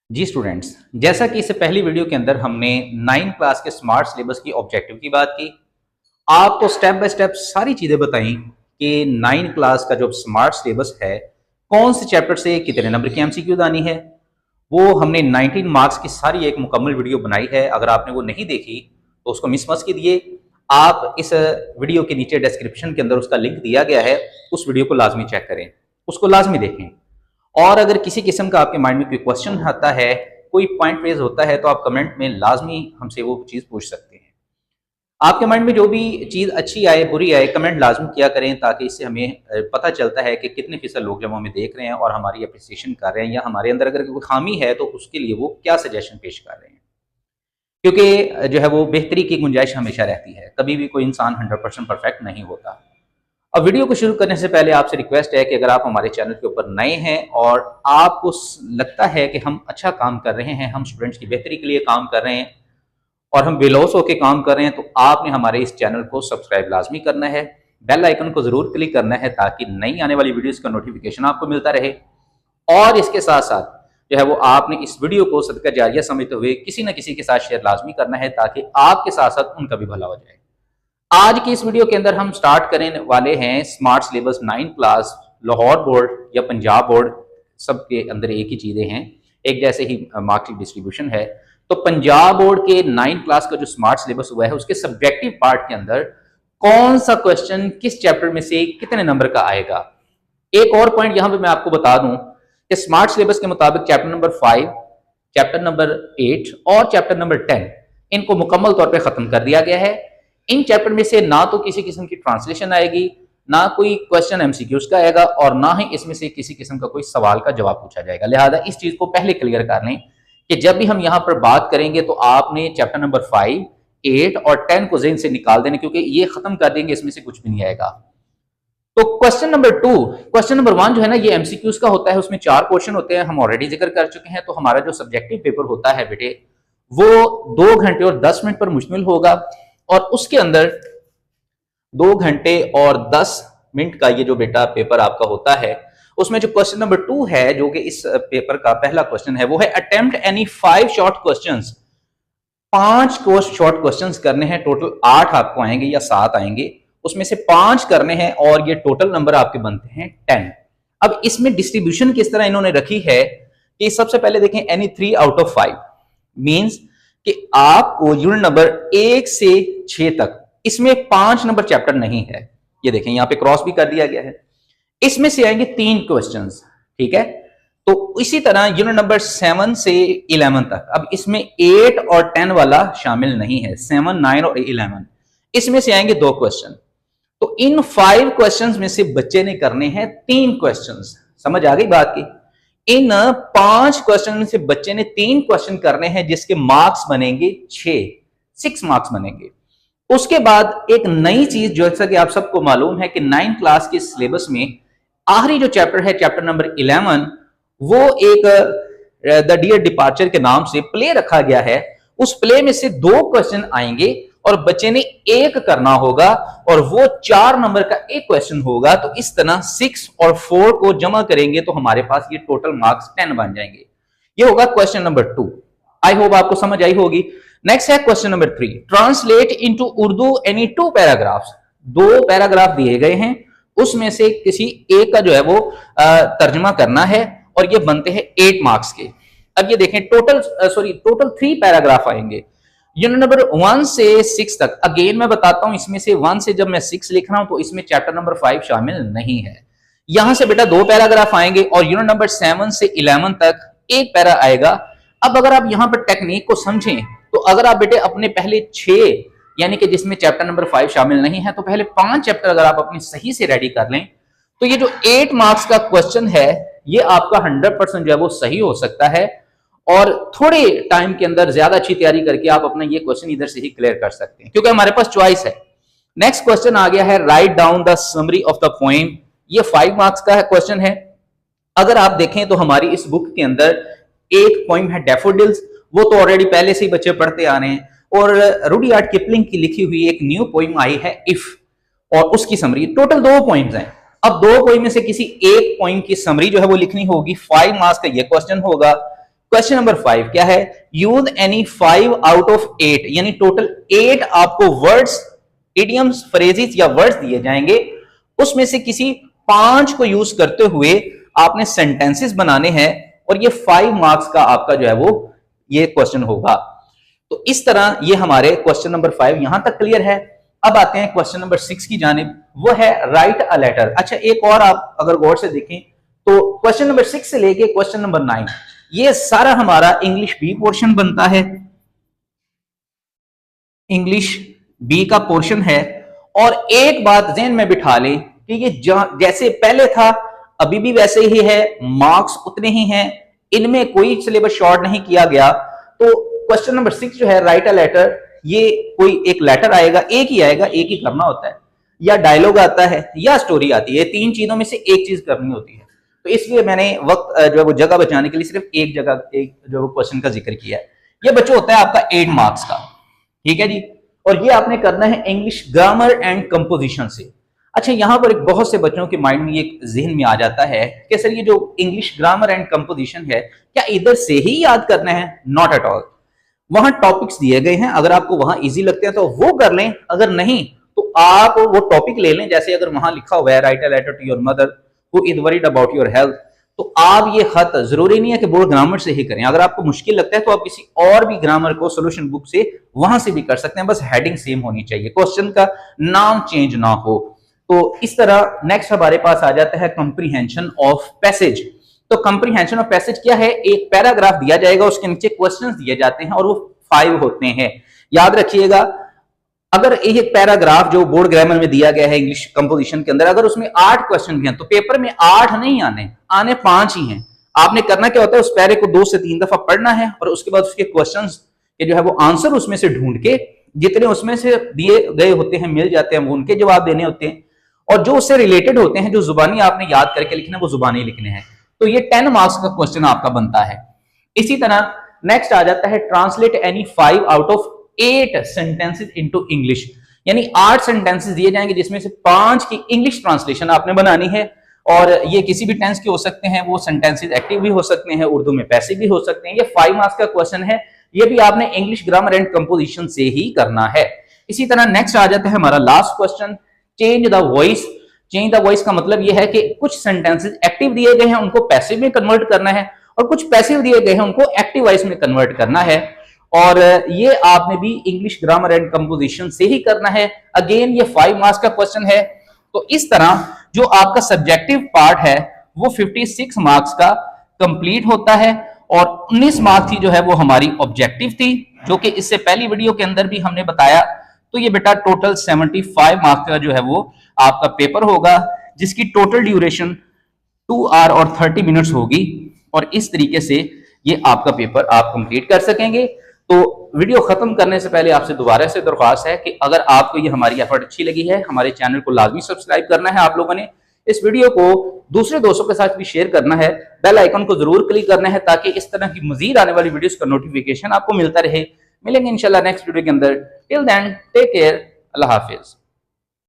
जी students, जैसा कि इससे पहली वीडियो के अंदर हमने 9 क्लास के स्मार्ट सिलेबस की ऑब्जेक्टिव की बात की। आपको स्टेप बाय स्टेप सारी चीज़ें बताई कि 9 क्लास का जो स्मार्ट सिलेबस है, कौन से चैप्टर से कितने नंबर की एमसीक्यूज आनी है। वो हमने 19 मार्क्स की सारी एक मुकम्मल वीडियो बनाई है। अगर आपने वो नहीं देखी तो उसको मिस मत कीजिए। आप इस वीडियो के नीचे डिस्क्रिप्शन के अंदर उसका लिंक दिया गया है, उस वीडियो को लाजमी चेक करें, उसको लाजमी देखें। और अगर किसी किस्म का आपके माइंड में कोई क्वेश्चन आता है, कोई पॉइंट रेज होता है, तो आप कमेंट में लाजमी हमसे वो चीज़ पूछ सकते हैं। आपके माइंड में जो भी चीज़ अच्छी आए बुरी आए, कमेंट लाजमी किया करें, ताकि इससे हमें पता चलता है कि कितने फीसद लोग जब हमें देख रहे हैं और हमारी अप्रिसिएशन कर रहे हैं, या हमारे अंदर अगर कोई खामी है तो उसके लिए वो क्या सजेशन पेश कर रहे हैं। क्योंकि जो है वो बेहतरी की गुंजाइश हमेशा रहती है, कभी भी कोई इंसान 100% परफेक्ट नहीं होता। अब वीडियो को शुरू करने से पहले आपसे रिक्वेस्ट है कि अगर आप हमारे चैनल के ऊपर नए हैं और आपको लगता है कि हम अच्छा काम कर रहे हैं, हम स्टूडेंट्स की बेहतरी के लिए काम कर रहे हैं और हम बेलौस होकर काम कर रहे हैं, तो आपने हमारे इस चैनल को सब्सक्राइब लाजमी करना है, बेल आइकन को जरूर क्लिक करना है, ताकि नई आने वाली वीडियोस का नोटिफिकेशन आपको मिलता रहे। और इसके साथ साथ जो है वो आपने इस वीडियो को सदका जारिया समझते हुए किसी न किसी के साथ शेयर लाजमी करना है, ताकि आपके साथ साथ उनका भी भला हो जाए। आज की इस वीडियो के अंदर हम स्टार्ट करने वाले हैं smart syllabus 9 class. Lahore board या पंजाब बोर्ड, सबके अंदर एक ही चीजें हैं, एक जैसे ही मार्क्स की डिस्ट्रीब्यूशन है। तो पंजाब बोर्ड के 9 क्लास का जो स्मार्ट सिलेबस हुआ है, उसके सब्जेक्टिव पार्ट के अंदर कौन सा क्वेश्चन किस चैप्टर में से कितने नंबर का आएगा। एक और पॉइंट यहां पर मैं आपको बता दूं कि स्मार्ट सिलेबस के मुताबिक चैप्टर नंबर 5, चैप्टर नंबर 8 और चैप्टर नंबर 10 इनको मुकम्मल तौर पर खत्म कर दिया गया है। इन चैप्टर में से ना तो किसी किस्म की ट्रांसलेशन आएगी, ना कोई क्वेश्चन एमसीक्यूज का आएगा, और ना ही इसमें से किसी किस्म का कोई सवाल का जवाब पूछा जाएगा। लिहाजा इस चीज को पहले क्लियर कर लें कि जब भी हम यहाँ पर बात करेंगे तो आपने चैप्टर नंबर 5, 8 और 10 को ज़हन से निकाल देना, क्योंकि ये खत्म कर देंगे, इसमें से कुछ भी नहीं आएगा। तो क्वेश्चन नंबर 2, क्वेश्चन नंबर 1 जो है ना, ये एमसीक्यूज का होता है, उसमें 4 क्वेश्चन होते हैं, हम ऑलरेडी जिक्र कर चुके हैं। तो हमारा जो सब्जेक्टिव पेपर होता है बेटे, वो 2 घंटे और 10 मिनट पर मुश्तमिल होगा, और उसके अंदर 2 घंटे और 10 मिनट का ये जो बेटा पेपर आपका होता है, उसमें जो क्वेश्चन नंबर 2 है, जो कि इस पेपर का पहला क्वेश्चन है, वो है attempt any 5 short questions. 5 short questions करने हैं, टोटल 8 आपको आएंगे या 7 आएंगे, उसमें से 5 करने हैं, और ये टोटल नंबर आपके बनते हैं 10। अब इसमें डिस्ट्रीब्यूशन किस तरह इन्होंने रखी है कि सबसे पहले देखें, एनी 3 आउट ऑफ 5 मींस कि आपको यूनिट नंबर 1 से 6 तक, इसमें 5 नंबर चैप्टर नहीं है, ये देखें यहां पे क्रॉस भी कर दिया गया है, इसमें से आएंगे 3 क्वेश्चंस, ठीक है। तो इसी तरह यूनिट नंबर 7 से 11 तक, अब इसमें 8 और 10 वाला शामिल नहीं है, 7, 9 और 11, इसमें से आएंगे 2 क्वेश्चन। तो इन 5 क्वेश्चंस में से बच्चे ने करने हैं 3 क्वेश्चंस। समझ आ गई बात की? इन 5 क्वेश्चन में से बच्चे ने 3 क्वेश्चन करने हैं, जिसके मार्क्स बनेंगे 6 मार्क्स बनेंगे। उसके बाद एक नई चीज, जैसा कि आप सबको मालूम है कि 9 क्लास के सिलेबस में आखिरी जो चैप्टर है, चैप्टर नंबर 11, वो एक द डियर डिपार्चर के नाम से प्ले रखा गया है। उस प्ले में से 2 क्वेश्चन आएंगे और बच्चे ने 1 करना होगा, और वो 4 नंबर का एक क्वेश्चन होगा। तो इस तरह 6 और 4 को जमा करेंगे तो हमारे पास ये टोटल मार्क्स 10 बन जाएंगे। ये होगा क्वेश्चन नंबर 2। आई होप आपको समझ आई होगी। नेक्स्ट है question number 3, translate into Urdu any 2 paragraphs. 2 paragraph दिए गए हैं, उसमें से किसी एक का जो है वो तर्जमा करना है, और ये बनते हैं 8 मार्क्स के। अब ये देखें, टोटल 3 पैराग्राफ आएंगे यूनिट नंबर 1 से 6 तक। अगेन मैं बताता हूं, इसमें से 1 से जब मैं 6 लिख रहा हूं तो इसमें चैप्टर नंबर 5 शामिल नहीं है। यहां से बेटा 2 पैराग्राफ आएंगे, और यूनिट नंबर 7 से 11 तक 1 पैरा आएगा। अब अगर आप यहां पर टेक्निक को समझें, तो अगर आप बेटे अपने पहले 6, यानी कि जिसमें चैप्टर नंबर 5 शामिल नहीं है, तो पहले 5 चैप्टर अगर आप अपने सही से रेडी कर लें, तो ये जो 8 मार्क्स का क्वेश्चन है, ये आपका 100% जो है वो सही हो सकता है, और थोड़े टाइम के अंदर ज्यादा अच्छी तैयारी करके आप अपना ये क्वेश्चन इधर से ही क्लियर कर सकते हैं, क्योंकि हमारे पास चॉइस है। नेक्स्ट क्वेश्चन आ गया है, write down the summary of the poem. ये 5 मार्क्स का क्वेश्चन है। अगर आप देखें तो हमारी इस बुक के अंदर एक पोएम है डैफोडिल्स, वो तो ऑलरेडी पहले से ही बच्चे पढ़ते आ रहे हैं, और रुडयार्ड किपलिंग की लिखी हुई एक न्यू पोएम आई है इफ, और उसकी समरी। टोटल 2 पोएम्स हैं। अब 2 पोएम में से किसी एक पोएम की समरी जो है वो लिखनी होगी। 5 मार्क्स का ये क्वेश्चन होगा। क्वेश्चन नंबर 5 क्या है, यूज एनी 5 आउट ऑफ 8, यानी टोटल 8 आपको वर्ड्स, इडियम्स, फ्रेजेस या वर्ड्स दिए जाएंगे, उसमें से किसी 5 को यूज करते हुए आपने सेंटेंसेस बनाने हैं और ये 5 मार्क्स का आपका जो है वो ये क्वेश्चन होगा। तो इस तरह ये हमारे क्वेश्चन नंबर 5 यहां तक क्लियर है। अब आते हैं क्वेश्चन नंबर 6 की जानिब, वो है राइट अ लेटर। अच्छा, एक और आप अगर गौर से देखें तो क्वेश्चन नंबर 6 से लेके क्वेश्चन नंबर 9 ये सारा हमारा इंग्लिश बी पोर्शन बनता है, इंग्लिश बी का पोर्शन है। और एक बात ज़हन में बिठा लें कि ये जैसे पहले था अभी भी वैसे ही है, मार्क्स उतने ही हैं, इनमें कोई सिलेबस शॉर्ट नहीं किया गया। तो क्वेश्चन नंबर 6 जो है राइट अ लेटर, ये कोई एक लेटर आएगा, एक ही आएगा, एक ही करना होता है, या डायलॉग आता है या स्टोरी आती है, 3 चीजों में से एक चीज करनी होती है। तो इसलिए मैंने वक्त जो है वो जगह बचाने के लिए सिर्फ एक जगह एक जो क्वेश्चन का जिक्र किया है। ये बच्चों होता है आपका 8 मार्क्स का, ठीक है जी। और ये आपने करना है इंग्लिश ग्रामर एंड कंपोजिशन से। अच्छा, यहां पर एक बहुत से बच्चों के माइंड में एक जहन में आ जाता है कि सर ये जो इंग्लिश ग्रामर एंड कंपोजिशन है क्या इधर से ही याद करना है? Not at all. वहां टॉपिक्स दिए गए हैं, अगर आपको वहां इजी लगते हैं तो वो कर लें, अगर नहीं तो आप वो टॉपिक ले लें। जैसे अगर वहां लिखा हुआ है write a letter to your mother who is worried about your health, तो आप ये खत जरूरी नहीं है कि बोर्ड ग्रामर से ही करें। अगर आपको मुश्किल लगता है तो आप किसी और भी ग्रामर को सोल्यूशन बुक से वहां से भी कर सकते हैं, बस हेडिंग सेम होनी चाहिए, क्वेश्चन का नाम चेंज ना हो। तो इस तरह नेक्स्ट हमारे पास आ जाता है कंप्रीहेंशन ऑफ पैसेज। तो कंप्रीहेंशन ऑफ पैसेज क्या है? एक पैराग्राफ दिया जाएगा, उसके नीचे क्वेश्चंस दिए जाते हैं और वो 5 होते हैं। याद रखिएगा, अगर एक पैराग्राफ जो बोर्ड ग्रामर में दिया गया है इंग्लिश कंपोजिशन के अंदर, अगर उसमें 8 क्वेश्चन भी हैं तो पेपर में 8 नहीं आने 5 ही हैं। आपने करना क्या होता है, उस पैरे को 2 से 3 दफा पढ़ना है और उसके बाद उसके क्वेश्चंस के जो है वो आंसर उसमें से ढूंढ के जितने उसमें से दिए गए होते हैं मिल जाते हैं, वो उनके जवाब देने होते हैं। और जो उससे रिलेटेड होते हैं, जो जुबानी आपने याद करके लिखना है, वो जुबानी लिखने हैं। तो ये 10 मार्क्स का क्वेश्चन आपका बनता है। इसी तरह नेक्स्ट आ जाता है translate any 5 out of 8 sentences into English, यानी 8 सेंटेंसेस दिए जाएंगे जिसमें से 5 की इंग्लिश ट्रांसलेशन आपने बनानी है। और ये किसी भी टेंस के हो सकते हैं, वो सेंटेंसेस एक्टिव भी हो सकते हैं, उर्दू में पैसिव भी हो सकते हैं। ये 5 मार्क्स का क्वेश्चन है, ये भी आपने इंग्लिश ग्रामर एंड कंपोजिशन से ही करना है। इसी तरह नेक्स्ट आ जाता है हमारा last question, change the voice. Change the voice का मतलब यह है कि कुछ सेंटेंसेस एक्टिव दिए गए हैं, उनको पैसिव में कन्वर्ट करना है, और कुछ पैसिव दिए गए हैं, उनको एक्टिव वॉइस में कन्वर्ट करना है। और ये आपने भी इंग्लिश ग्रामर एंड कंपोजिशन से ही करना है। अगेन ये 5 मार्क्स का क्वेश्चन है। तो इस तरह जो आपका सब्जेक्टिव पार्ट है वो 56 मार्क्स का कंप्लीट होता है, और 19 मार्क्स की जो है वो हमारी ऑब्जेक्टिव थी, जो कि इससे पहली वीडियो के अंदर भी हमने बताया। तो ये बेटा टोटल 75 मार्क्स का जो है वो आपका पेपर होगा, जिसकी टोटल ड्यूरेशन 2 आवर और 30 मिनट्स होगी। और इस तरीके से ये आपका पेपर आप कंप्लीट कर सकेंगे। तो वीडियो खत्म करने से पहले आपसे दोबारा से दरख्वास्त है कि अगर आपको ये हमारी एफर्ट अच्छी लगी है, हमारे चैनल को लाजमी सब्सक्राइब करना है आप लोगों ने। इस वीडियो को दूसरे दोस्तों के साथ भी शेयर करना है, बेल आइकन को जरूर क्लिक करना है, ताकि इस तरह की मजीद आने वाली वीडियोस का नोटिफिकेशन आपको मिलता रहे। मिलेंगे इंशाल्लाह नेक्स्ट वीडियो के अंदर। टिल देन टेक केयर, अल्लाह हाफिज।